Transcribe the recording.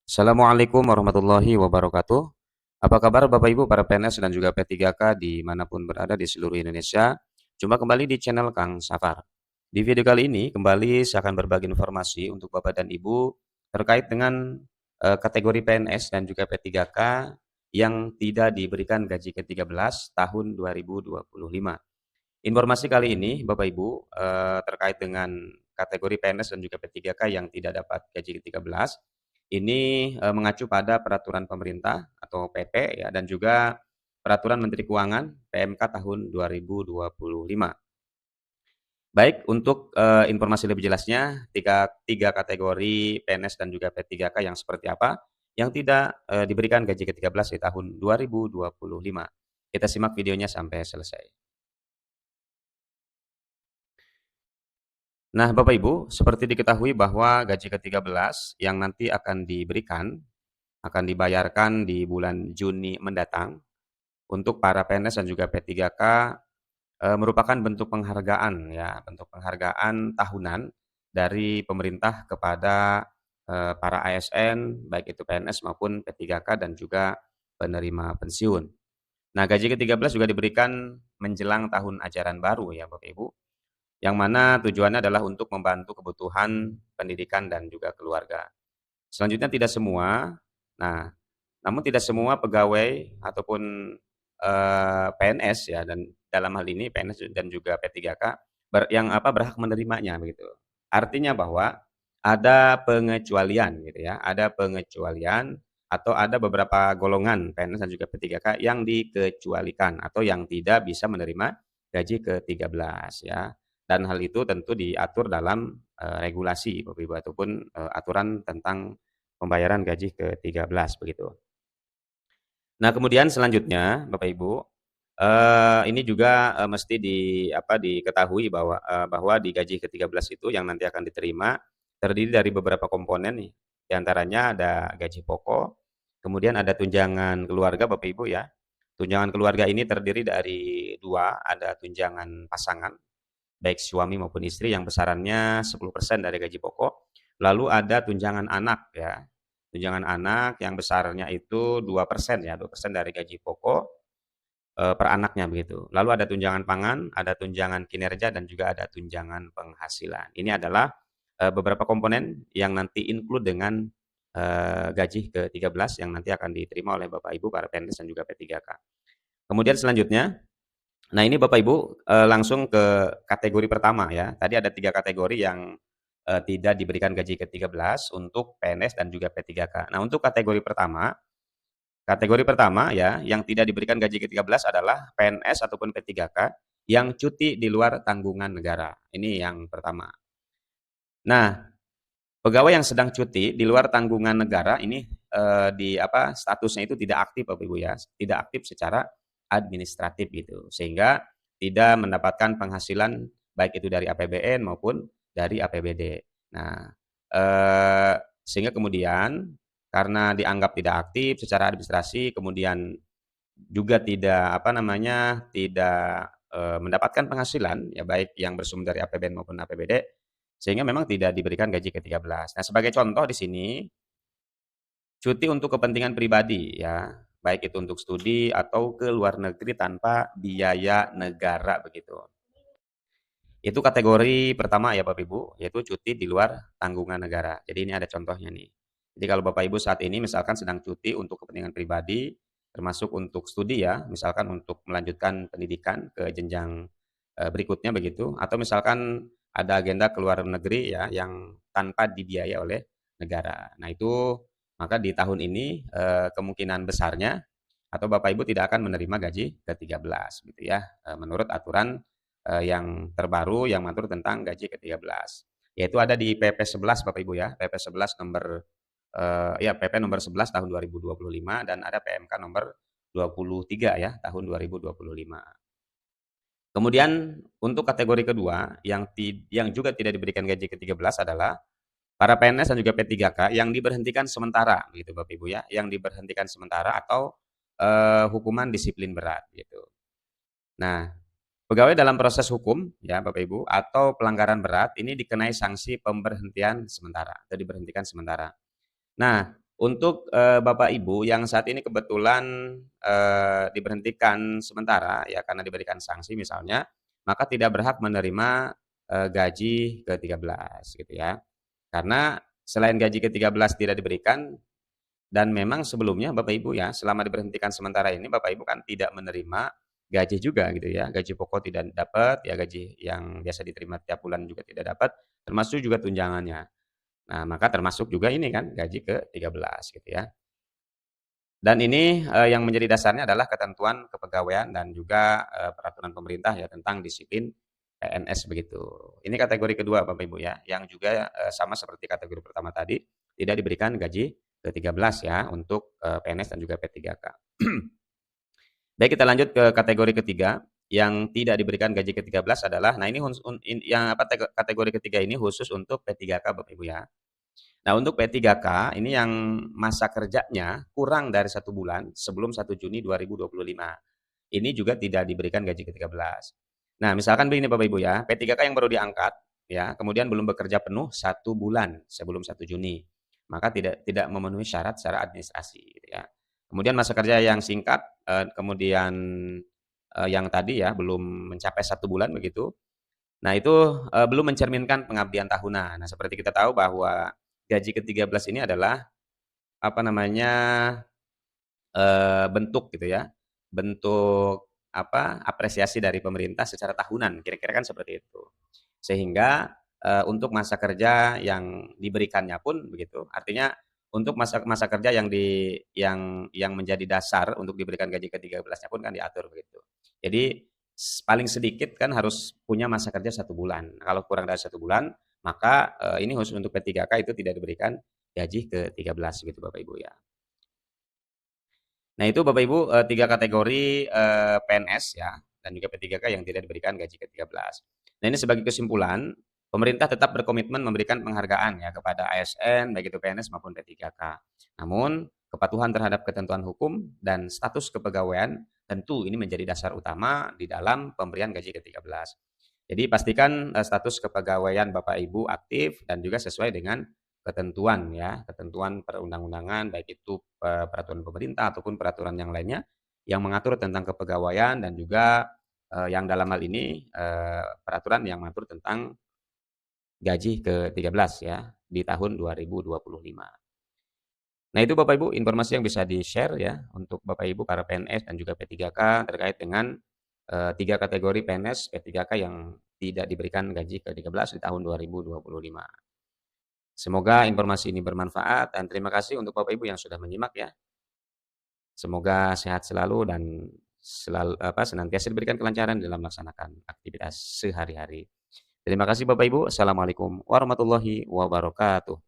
Assalamualaikum warahmatullahi wabarakatuh. Apa kabar Bapak Ibu para PNS dan juga P3K dimanapun berada di seluruh Indonesia? Jumpa kembali di channel Kang Safar. Di video kali ini kembali saya akan berbagi informasi untuk Bapak dan Ibu terkait dengan kategori PNS dan juga P3K yang tidak diberikan gaji ke-13 tahun 2025. Informasi kali ini Bapak Ibu terkait dengan kategori PNS dan juga P3K yang tidak dapat gaji ke-13 ini mengacu pada peraturan pemerintah atau PP ya dan juga peraturan Menteri Keuangan PMK tahun 2025. Baik, untuk informasi lebih jelasnya tiga kategori PNS dan juga P3K yang seperti apa yang tidak diberikan gaji ke-13 di tahun 2025. Kita simak videonya sampai selesai. Nah, Bapak Ibu, seperti diketahui bahwa gaji ke-13 yang nanti akan dibayarkan di bulan Juni mendatang untuk para PNS dan juga P3K merupakan bentuk penghargaan ya, bentuk penghargaan tahunan dari pemerintah kepada para ASN, baik itu PNS maupun P3K dan juga penerima pensiun. Nah, gaji ke-13 juga diberikan menjelang tahun ajaran baru ya, Bapak Ibu, yang mana tujuannya adalah untuk membantu kebutuhan pendidikan dan juga keluarga. Selanjutnya tidak semua, nah namun tidak semua pegawai ataupun PNS ya dan dalam hal ini PNS dan juga P3K berhak menerimanya begitu. Artinya bahwa ada pengecualian gitu ya, ada pengecualian atau ada beberapa golongan PNS dan juga P3K yang dikecualikan atau yang tidak bisa menerima gaji ke-13 ya. Dan hal itu tentu diatur dalam regulasi Bapak Ibu ataupun aturan tentang pembayaran gaji ke-13 begitu. Nah, kemudian selanjutnya Bapak Ibu, ini juga mesti diketahui bahwa di gaji ke-13 itu yang nanti akan diterima terdiri dari beberapa komponen nih. Di antaranya ada gaji pokok, kemudian ada tunjangan keluarga Bapak Ibu ya. Tunjangan keluarga ini terdiri dari dua, ada tunjangan pasangan baik suami maupun istri yang besarannya 10% dari gaji pokok. Lalu ada tunjangan anak ya. Tunjangan anak yang besarnya itu 2% ya, 2% dari gaji pokok per anaknya begitu. Lalu ada tunjangan pangan, ada tunjangan kinerja dan juga ada tunjangan penghasilan. Ini adalah beberapa komponen yang nanti include dengan gaji ke-13 yang nanti akan diterima oleh Bapak Ibu para PNS dan juga P3K. Kemudian selanjutnya, nah ini Bapak Ibu langsung ke kategori pertama ya. Tadi ada tiga kategori yang tidak diberikan gaji ke-13 untuk PNS dan juga P3K. Nah untuk kategori pertama ya yang tidak diberikan gaji ke-13 adalah PNS ataupun P3K yang cuti di luar tanggungan negara. Ini yang pertama. Nah, pegawai yang sedang cuti di luar tanggungan negara ini statusnya itu tidak aktif Bapak Ibu ya, tidak aktif secara administratif gitu. Sehingga tidak mendapatkan penghasilan baik itu dari APBN maupun dari APBD. Nah, sehingga kemudian karena dianggap tidak aktif secara administrasi, kemudian juga tidak mendapatkan penghasilan ya baik yang bersumber dari APBN maupun APBD, sehingga memang tidak diberikan gaji ke-13. Nah, sebagai contoh di sini, cuti untuk kepentingan pribadi ya, baik itu untuk studi atau ke luar negeri tanpa biaya negara begitu. Itu kategori pertama ya Bapak Ibu, yaitu cuti di luar tanggungan negara. Jadi ini ada contohnya nih. Jadi kalau Bapak Ibu saat ini misalkan sedang cuti untuk kepentingan pribadi, termasuk untuk studi ya, misalkan untuk melanjutkan pendidikan ke jenjang berikutnya begitu, atau misalkan ada agenda ke luar negeri ya yang tanpa dibiayai oleh negara. Nah itu maka di tahun ini kemungkinan besarnya atau Bapak Ibu tidak akan menerima gaji ke-13 gitu ya, menurut aturan yang terbaru yang mengatur tentang gaji ke-13. Yaitu ada di PP 11 Bapak Ibu ya, PP 11 nomor PP nomor 11 tahun 2025 dan ada PMK nomor 23 ya tahun 2025. Kemudian untuk kategori kedua yang juga tidak diberikan gaji ke-13 adalah para PNS dan juga P3K yang diberhentikan sementara gitu Bapak Ibu ya, yang diberhentikan sementara atau hukuman disiplin berat gitu. Nah, pegawai dalam proses hukum ya Bapak Ibu atau pelanggaran berat ini dikenai sanksi pemberhentian sementara atau diberhentikan sementara. Nah, Untuk, Bapak Ibu yang saat ini kebetulan, diberhentikan sementara ya karena diberikan sanksi misalnya, maka tidak berhak menerima, gaji ke-13 gitu ya. Karena selain gaji ke-13 tidak diberikan dan memang sebelumnya Bapak Ibu ya, selama diberhentikan sementara ini Bapak Ibu kan tidak menerima gaji juga gitu ya, gaji pokok tidak dapat, ya gaji yang biasa diterima tiap bulan juga tidak dapat, termasuk juga tunjangannya. Nah, maka termasuk juga ini kan gaji ke-13 gitu ya. Dan ini, yang menjadi dasarnya adalah ketentuan kepegawaian dan juga, peraturan pemerintah ya tentang disiplin PNS begitu. Ini kategori kedua Bapak Ibu ya, yang juga, sama seperti kategori pertama tadi, tidak diberikan gaji ke-13 ya untuk, PNS dan juga P3K. Baik, kita lanjut ke kategori ketiga, yang tidak diberikan gaji ke-13 adalah nah ini huns un in yang apa, kategori ketiga ini khusus untuk P3K Bapak Ibu ya. Nah, untuk P3K ini yang masa kerjanya kurang dari 1 bulan sebelum 1 Juni 2025. Ini juga tidak diberikan gaji ke-13. Nah, misalkan begini Bapak Ibu ya, P3K yang baru diangkat ya, kemudian belum bekerja penuh 1 bulan sebelum 1 Juni, maka tidak tidak memenuhi syarat secara administrasi gitu ya. Kemudian masa kerja yang singkat, kemudian, yang tadi ya belum mencapai 1 bulan begitu. Nah itu, belum mencerminkan pengabdian tahunan. Nah seperti kita tahu bahwa gaji ke-13 ini adalah, apa namanya, bentuk gitu ya, bentuk apa, apresiasi dari pemerintah secara tahunan, kira-kira kan seperti itu. Sehingga, untuk masa kerja yang diberikannya pun begitu, artinya untuk masa masa kerja yang menjadi dasar untuk diberikan gaji ke-13-nya pun kan diatur begitu. Jadi paling sedikit kan harus punya masa kerja 1 bulan. Kalau kurang dari 1 bulan, maka, ini khusus untuk P3K itu tidak diberikan gaji ke-13 gitu Bapak Ibu ya. Nah itu Bapak Ibu, 3 kategori, PNS ya, dan juga P3K yang tidak diberikan gaji ke-13. Nah ini sebagai kesimpulan, pemerintah tetap berkomitmen memberikan penghargaan ya kepada ASN, baik itu PNS maupun P3K. Namun, kepatuhan terhadap ketentuan hukum dan status kepegawaian tentu ini menjadi dasar utama di dalam pemberian gaji ke-13. Jadi pastikan, status kepegawaian Bapak Ibu aktif dan juga sesuai dengan ketentuan ya, ketentuan perundang-undangan baik itu, peraturan pemerintah ataupun peraturan yang lainnya yang mengatur tentang kepegawaian dan juga, yang dalam hal ini, peraturan yang mengatur tentang gaji ke-13 ya di tahun 2025. Nah itu Bapak Ibu informasi yang bisa di-share ya untuk Bapak Ibu para PNS dan juga P3K terkait dengan, 3 kategori PNS P3K yang tidak diberikan gaji ke-13 di tahun 2025. Semoga informasi ini bermanfaat dan terima kasih untuk Bapak Ibu yang sudah menyimak ya. Semoga sehat selalu dan senantiasa diberikan kelancaran dalam melaksanakan aktivitas sehari-hari. Terima kasih Bapak Ibu. Assalamualaikum warahmatullahi wabarakatuh.